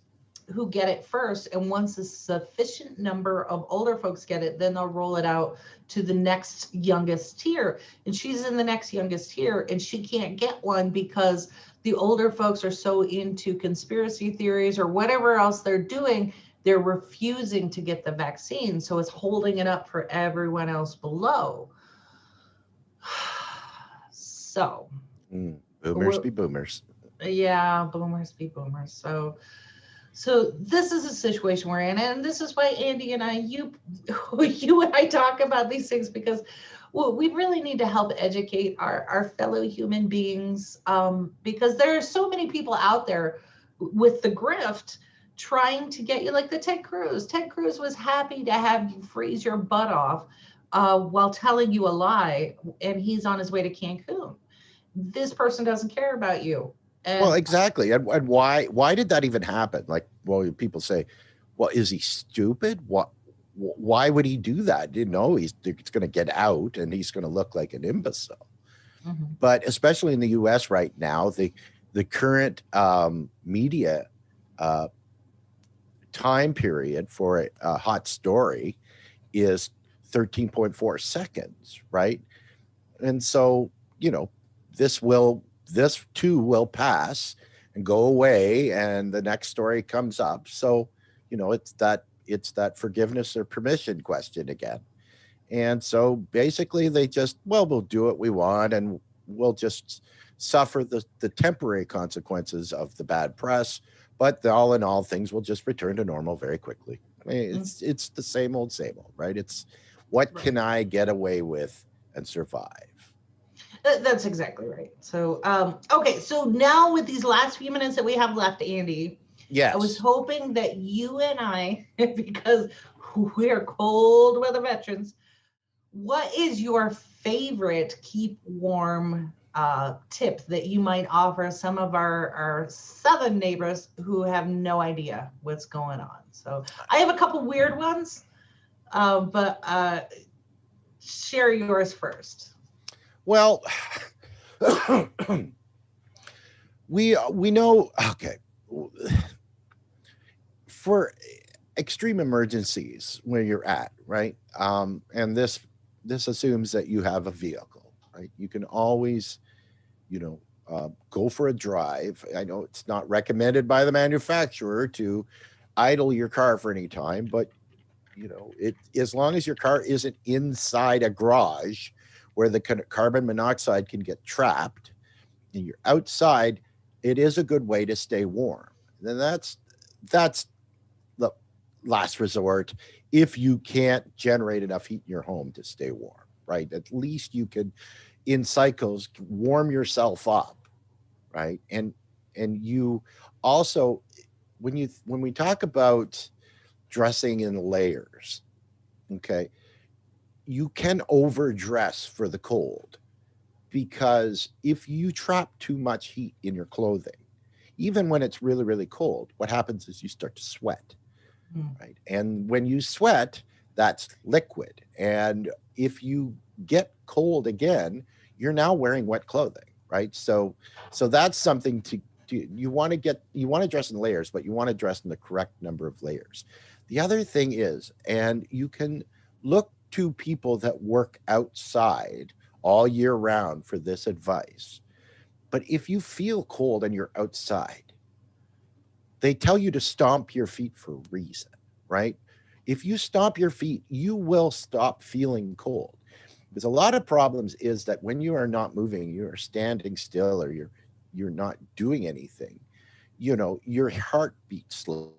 who get it first. And once a sufficient number of older folks get it, then they'll roll it out to the next youngest tier. And she's in the next youngest tier, and she can't get one because the older folks are so into conspiracy theories or whatever else they're doing. They're refusing to get the vaccine. So it's holding it up for everyone else below. So Boomers be boomers. yeah, boomers be boomers. So this is a situation we're in, and this is why Andy and I, you and I talk about these things, because we really need to help educate our fellow human beings, because there are so many people out there with the grift trying to get you, like the Ted Cruz. Ted Cruz was happy to have you freeze your butt off while telling you a lie, and he's on his way to Cancun. This person doesn't care about you. Well, And exactly. And why did that even happen? Like, well, people say, well, is he stupid? Why would he do that? You know, he's going to get out and he's going to look like an imbecile. Mhm. But especially in the US right now, the current media time period for a hot story is 13.4 seconds, right? And so, you know, this too will pass and go away, and the next story comes up. So, you know, it's that forgiveness or permission question again. And so basically they just, well, we'll do what we want, and we'll just suffer the temporary consequences of the bad press, but all in all, things will just return to normal very quickly. I mean, it's the same old, right? It's what can I get away with and survive? That's exactly right. So, okay. So now with these last few minutes that we have left, Andy, Yes. I was hoping that you and I, because we're cold weather veterans, what is your favorite keep warm tip that you might offer some of our southern neighbors who have no idea what's going on? So I have a couple weird ones, but share yours first. Well, we know, okay, for extreme emergencies where you're at, right? And this assumes that you have a vehicle, right? You can always, go for a drive. I know it's not recommended by the manufacturer to idle your car for any time, but as long as your car isn't inside a garage where the carbon monoxide can get trapped and you're outside, it is a good way to stay warm. Then that's the last resort. If you can't generate enough heat in your home to stay warm, right? At least you could, in cycles, warm yourself up, right? And you also, when we talk about dressing in layers, okay, you can overdress for the cold, because if you trap too much heat in your clothing, even when it's really, really cold, what happens is you start to sweat, right? And when you sweat, that's liquid. And if you get cold again, you're now wearing wet clothing, right? So that's something you want to dress in layers, but you want to dress in the correct number of layers. The other thing is, and you can look to people that work outside all year round for this advice, but if you feel cold and you're outside, they tell you to stomp your feet for a reason, right? If you stomp your feet, you will stop feeling cold. Because a lot of problems is that when you are not moving, you are standing still, or you're not doing anything, you know, your heartbeat slows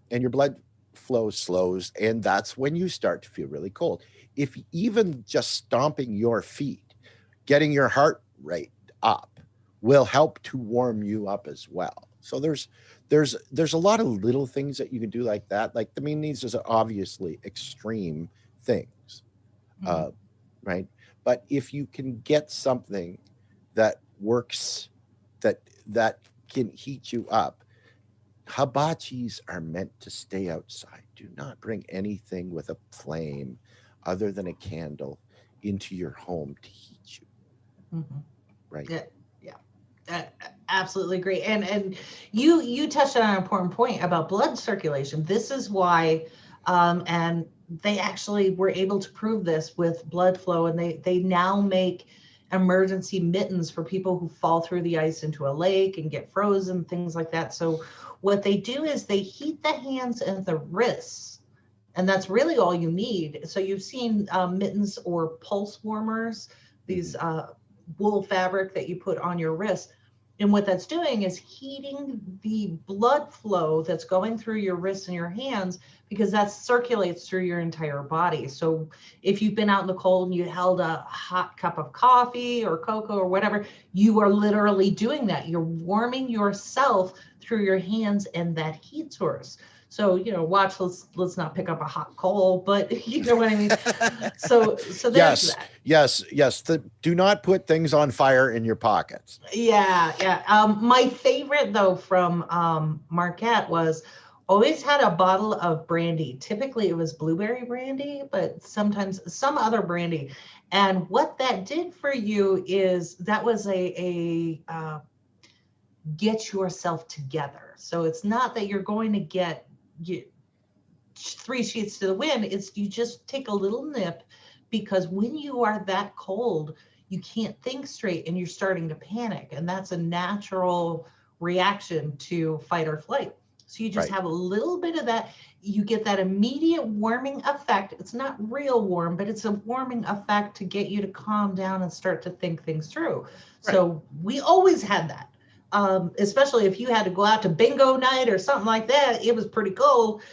and your blood flow slows, and that's when you start to feel really cold. If even just stomping your feet, getting your heart rate up, will help to warm you up as well. So there's a lot of little things that you can do like that. Like, I mean, these are obviously extreme things, uh, right? But if you can get something that works, that can heat you up. Hibachis are meant to stay outside. Do not bring anything with a flame other than a candle into your home to heat you. Right. Yeah, yeah. Absolutely agree. And you touched on an important point about blood circulation. This is why, and they actually were able to prove this with blood flow, and they now make emergency mittens for people who fall through the ice into a lake and get frozen, things like that. So what they do is they heat the hands and the wrists, and that's really all you need. So you've seen mittens or pulse warmers, these wool fabric that you put on your wrist. And what that's doing is heating the blood flow that's going through your wrists and your hands, because that circulates through your entire body. So if you've been out in the cold and you held a hot cup of coffee or cocoa or whatever, you are literally doing that. You're warming yourself through your hands and that heat source. So, you know, watch, let's not pick up a hot coal, but you know what I mean? So there's that. Yes. Do not put things on fire in your pockets. Yeah. My favorite though from Marquette was always had a bottle of brandy. Typically it was blueberry brandy, but sometimes some other brandy. And what that did for you is that was a get yourself together. So it's not that you're going to get 3 sheets to the wind. It's you just take a little nip, because when you are that cold, you can't think straight and you're starting to panic. And that's a natural reaction to fight or flight. So you just have a little bit of that. You get that immediate warming effect. It's not real warm, but it's a warming effect to get you to calm down and start to think things through. Right. So we always had that. Especially if you had to go out to bingo night or something like that, it was pretty cold,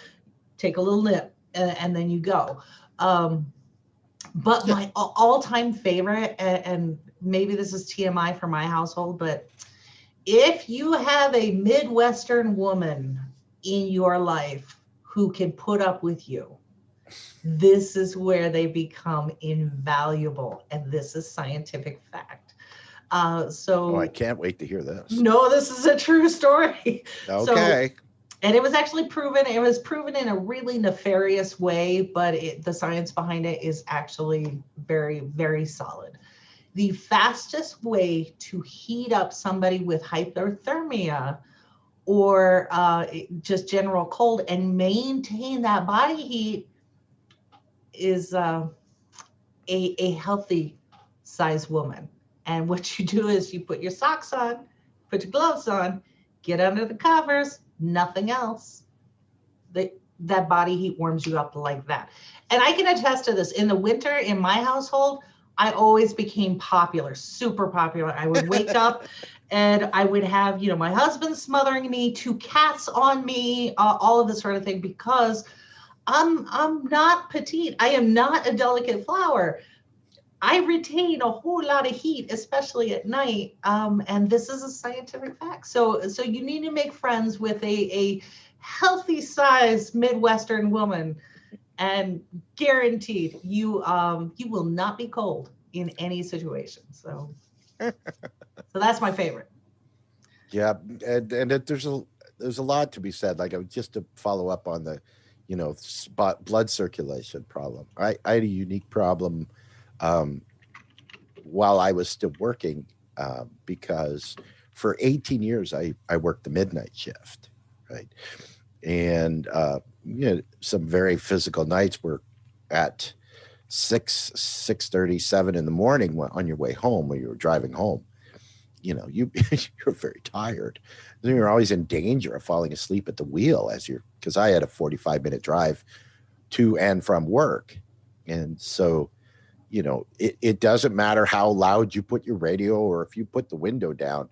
take a little nip and then you go. But my all-time favorite, and maybe this is TMI for my household, but if you have a Midwestern woman in your life who can put up with you, this is where they become invaluable. And this is scientific fact. So I can't wait to hear this. No, this is a true story. Okay. And it was actually proven. It was proven in a really nefarious way, but the science behind it is actually very, very solid. The fastest way to heat up somebody with hypothermia or just general cold and maintain that body heat is a healthy size woman. And what you do is you put your socks on, put your gloves on, get under the covers, nothing else. That body heat warms you up like that. And I can attest to this. In the winter, in my household, I always became popular, super popular. I would wake up and I would have, you know, my husband smothering me, 2 cats on me, all of this sort of thing, because I'm not petite. I am not a delicate flower. I retain a whole lot of heat, especially at night. And this is a scientific fact. So you need to make friends with a healthy sized Midwestern woman, and guaranteed you will not be cold in any situation. So that's my favorite. Yeah. And there's a lot to be said. Like, just to follow up on the, you know, blood circulation problem. I had a unique problem while I was still working, because for 18 years I worked the midnight shift, right? And you know, some very physical nights were at 6:30, 7 in the morning on your way home when you were driving home. you know, you're very tired. Then you're always in danger of falling asleep at the wheel because I had a 45-minute drive to and from work. And so, you know, it doesn't matter how loud you put your radio or if you put the window down.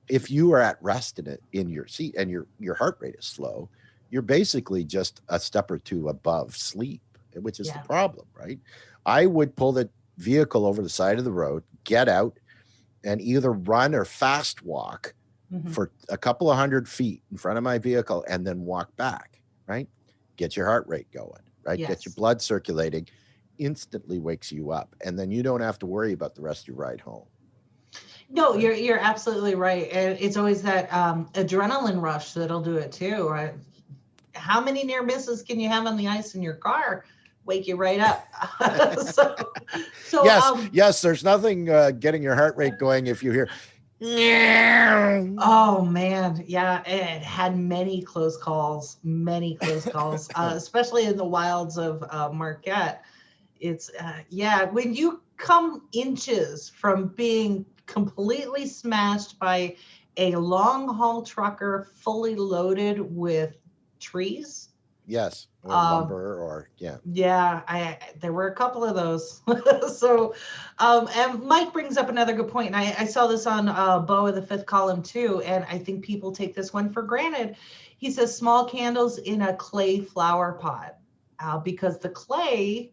If you are at rest in your seat and your heart rate is slow, you're basically just a step or two above sleep, which is the problem, right? I would pull the vehicle over the side of the road, get out, and either run or fast walk for a couple of 100 feet in front of my vehicle and then walk back, right? Get your heart rate going, right? Get your blood circulating, instantly wakes you up. And then you don't have to worry about the rest of your ride home. No, you're absolutely right. And it's always that adrenaline rush that'll do it too, right? How many near misses can you have on the ice in your car? Wake you right up. so yes, there's nothing getting your heart rate going if you hear. Oh man, yeah, it had many close calls, especially in the wilds of Marquette. It's when you come inches from being completely smashed by a long haul trucker fully loaded with trees. Yes, or lumber, or there were a couple of those. So, and Mike brings up another good point, and I saw this on Beau of the Fifth Column too, and I think people take this one for granted. He says small candles in a clay flower pot, because the clay,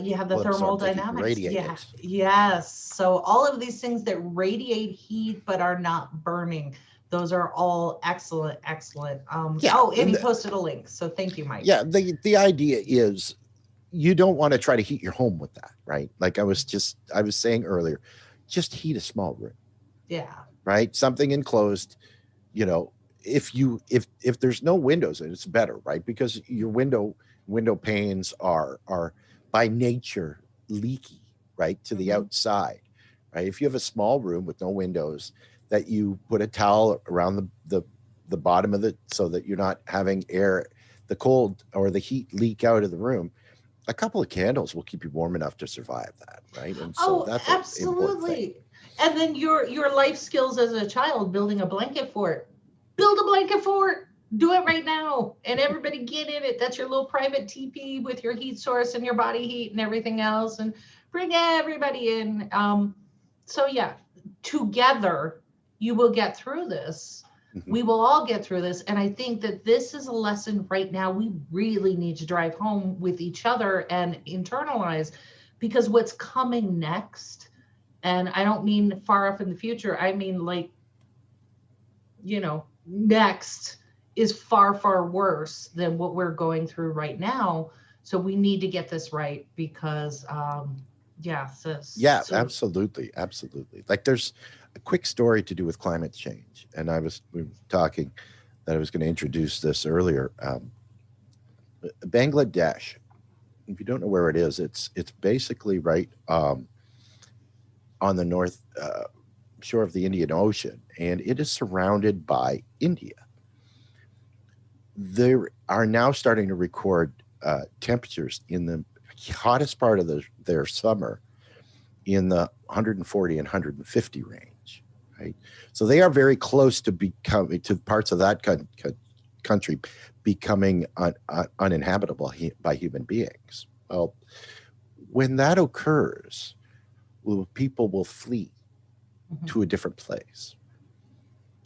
you have the thermodynamics. Yes. So all of these things that radiate heat but are not burning. Those are all excellent. And he posted a link. So thank you, Mike. Yeah, the idea is you don't want to try to heat your home with that, right? Like I was saying earlier, just heat a small room. Yeah. Right? Something enclosed, you know, if there's no windows, it's better, right? Because your window panes are by nature leaky, right, to the outside, right? If you have a small room with no windows, that you put a towel around the bottom of it so that you're not having the cold or the heat leak out of the room, a couple of candles will keep you warm enough to survive that, right? And so that's absolutely. And then your life skills as a child, building a blanket fort. Build a blanket fort. Do it right now, and everybody get in it. That's your little private teepee with your heat source and your body heat and everything else, and bring everybody in. So yeah, together you will get through this. We will all get through this. And I think that this is a lesson right now we really need to drive home with each other and internalize, because what's coming next, and I don't mean far off in the future, I mean like, you know, next is far, far worse than what we're going through right now. So we need to get this right, because absolutely. Like there's a quick story to do with climate change. And we were talking that I was going to introduce this earlier. Bangladesh, if you don't know where it is, it's basically right on the north shore of the Indian Ocean, and it is surrounded by India. They are now starting to record temperatures in the hottest part of their summer in the 140 and 150 range, right? So they are very close to becoming, to parts of that country becoming uninhabitable by human beings. Well, when that occurs, people will flee to a different place.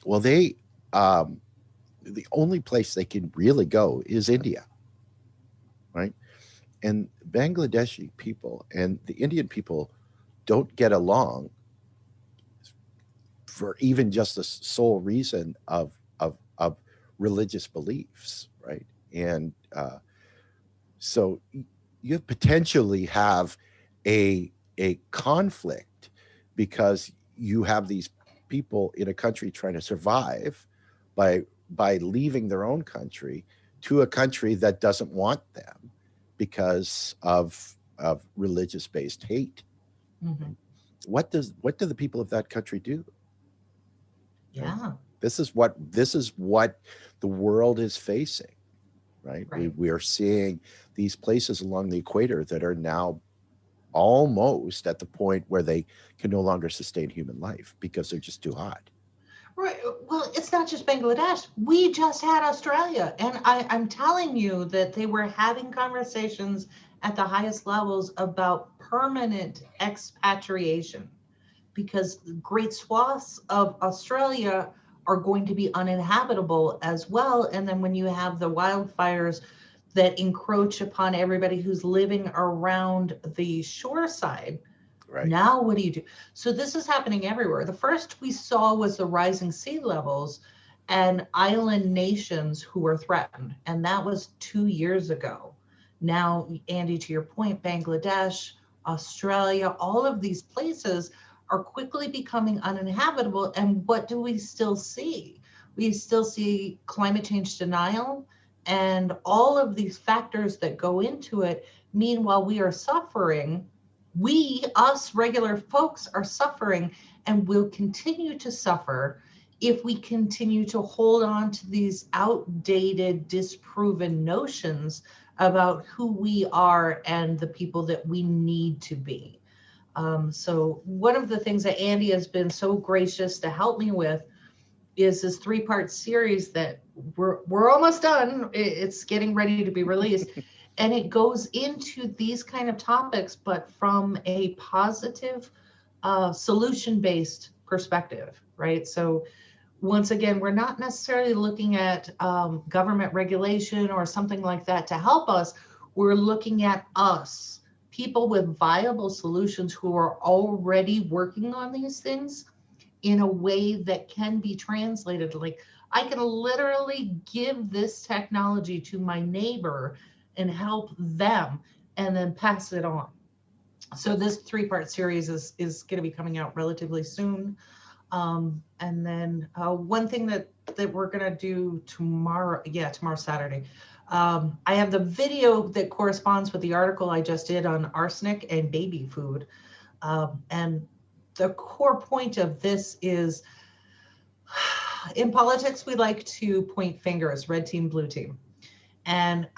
Well, the only place they can really go is India, right? And Bangladeshi people and the Indian people don't get along for even just the sole reason of religious beliefs, right? And so you potentially have a conflict, because you have these people in a country trying to survive by leaving their own country to a country that doesn't want them because of religious-based hate. What do the people of that country do? Yeah. This is what the world is facing, right? We are seeing these places along the equator that are now almost at the point where they can no longer sustain human life because they're just too hot. Right. Well, it's not just Bangladesh. We just had Australia. And I'm telling you that they were having conversations at the highest levels about permanent expatriation, because great swaths of Australia are going to be uninhabitable as well. And then when you have the wildfires that encroach upon everybody who's living around the shore side, Right. now what do you do? So this is happening everywhere. The first we saw was the rising sea levels and island nations who were threatened. And that was 2 years ago. Now, Andy, to your point, Bangladesh, Australia, all of these places are quickly becoming uninhabitable. And what do we still see? We still see climate change denial and all of these factors that go into it. Meanwhile, we are suffering. We, us regular folks, are suffering and will continue to suffer if we continue to hold on to these outdated, disproven notions about who we are and the people that we need to be. So one of the things that Andy has been so gracious to help me with is this 3-part series that we're almost done. It's getting ready to be released. And it goes into these kind of topics, but from a positive, solution-based perspective, right? So once again, we're not necessarily looking at government regulation or something like that to help us. We're looking at us, people with viable solutions who are already working on these things in a way that can be translated. Like, I can literally give this technology to my neighbor and help them and then pass it on. So this 3-part series is going to be coming out relatively soon. And then one thing that we're going to do tomorrow, tomorrow Saturday, I have the video that corresponds with the article I just did on arsenic and baby food. And the core point of this is, in politics, we like to point fingers, red team, blue team. And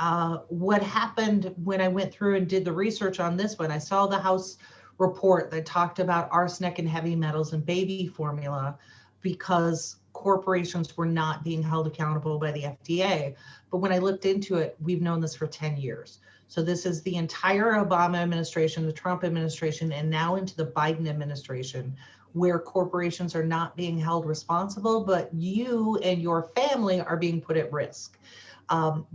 what happened when I went through and did the research on this one, I saw the House report that talked about arsenic and heavy metals in baby formula because corporations were not being held accountable by the FDA. But when I looked into it, we've known this for 10 years. So this is the entire Obama administration, the Trump administration, and now into the Biden administration, where corporations are not being held responsible, but you and your family are being put at risk.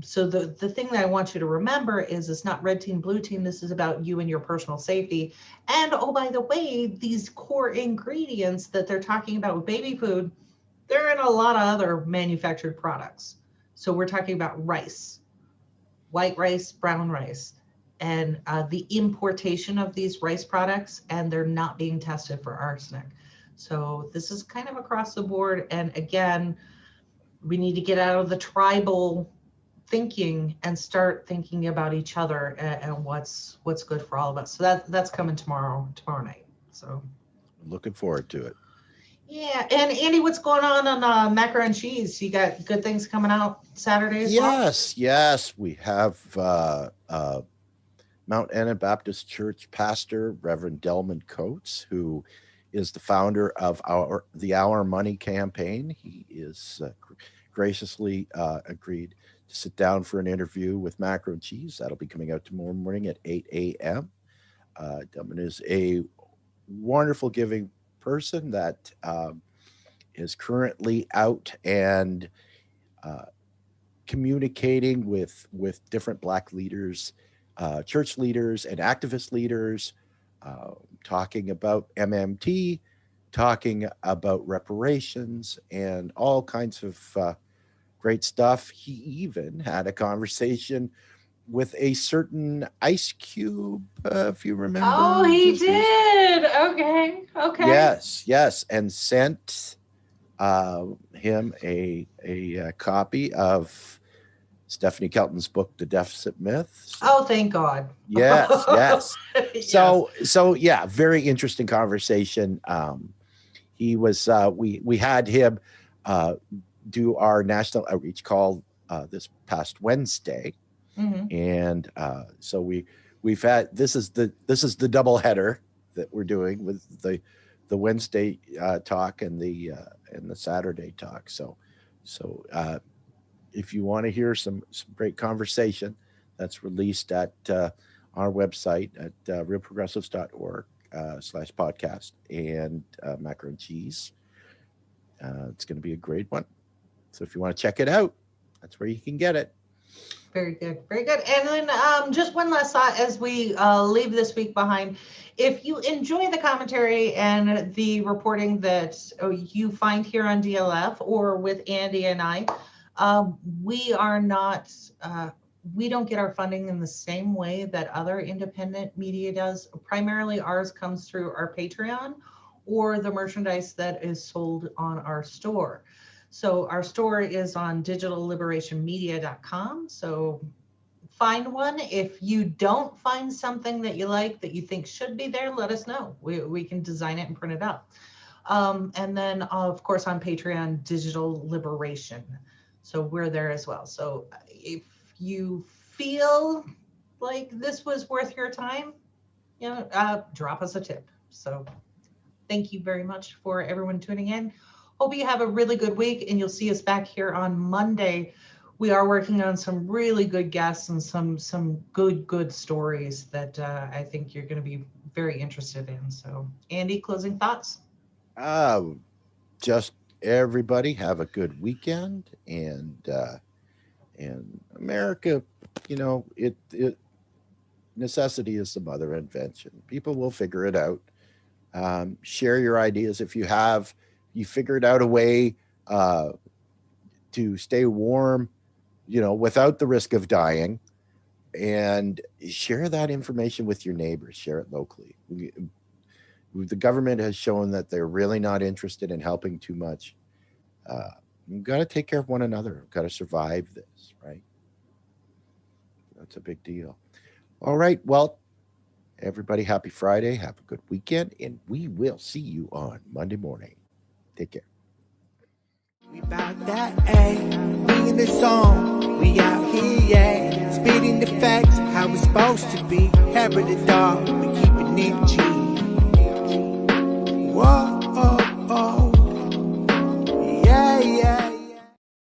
So the thing that I want you to remember is it's not red team, blue team. This is about you and your personal safety. And oh, by the way, these core ingredients that they're talking about with baby food, they're in a lot of other manufactured products. So we're talking about rice, white rice, brown rice, and the importation of these rice products, and they're not being tested for arsenic. So this is kind of across the board. And again, we need to get out of the tribal thinking and start thinking about each other and what's good for all of us. So that's coming tomorrow night. So looking forward to it. Yeah. And Andy, what's going on macaroni and cheese? You got good things coming out Saturday as well? Yes. We have Mount Anna Baptist Church pastor, Reverend Delman Coates, who is the founder of the Our Money campaign. He is graciously agreed to sit down for an interview with Macro and Cheese. That'll be coming out tomorrow morning at 8 a.m. Delman is a wonderful giving person that is currently out and communicating with different Black leaders, church leaders, and activist leaders, talking about MMT, talking about reparations, and all kinds of great stuff. He even had a conversation with a certain Ice Cube, if you remember. Oh, he did. Okay. Yes, and sent him a copy of Stephanie Kelton's book, The Deficit Myth. Oh, thank God. Yes. Yes. So yeah, very interesting conversation. He was we had him do our national outreach call this past Wednesday. Mm-hmm. And so we we've had, this is the double header that we're doing with the Wednesday talk and the Saturday talk. So if you want to hear some great conversation, that's released at our website at realprogressives.org/podcast and Macro and Cheese. It's going to be a great one. So if you want to check it out, that's where you can get it. Very good. Very good. And then just one last thought as we leave this week behind. If you enjoy the commentary and the reporting that you find here on DLF or with Andy and I, we are not, we don't get our funding in the same way that other independent media does. Primarily ours comes through our Patreon or the merchandise that is sold on our store. So our store is on digitalliberationmedia.com. So find one. If you don't find something that you like that you think should be there, let us know. We can design it and print it out. And then of course on Patreon, Digital Liberation. So we're there as well. So if you feel like this was worth your time, drop us a tip. So thank you very much for everyone tuning in. Hope you have a really good week, and you'll see us back here on Monday. We are working on some really good guests and some good stories that I think you're going to be very interested in. So, Andy, closing thoughts? Just everybody have a good weekend, and America, necessity is the mother of invention. People will figure it out. Share your ideas if you have. You figured out a way to stay warm, without the risk of dying, and share that information with your neighbors. Share it locally. The government has shown that they're really not interested in helping too much. We've got to take care of one another. We've got to survive this, right? That's a big deal. All right. Well, everybody, happy Friday. Have a good weekend, and we will see you on Monday morning. Take care. We about that, ayy. We in the zone. We out here, yeah. Spitting the facts, how it's supposed to be. Hair of the dog, we keeping it G. Whoa.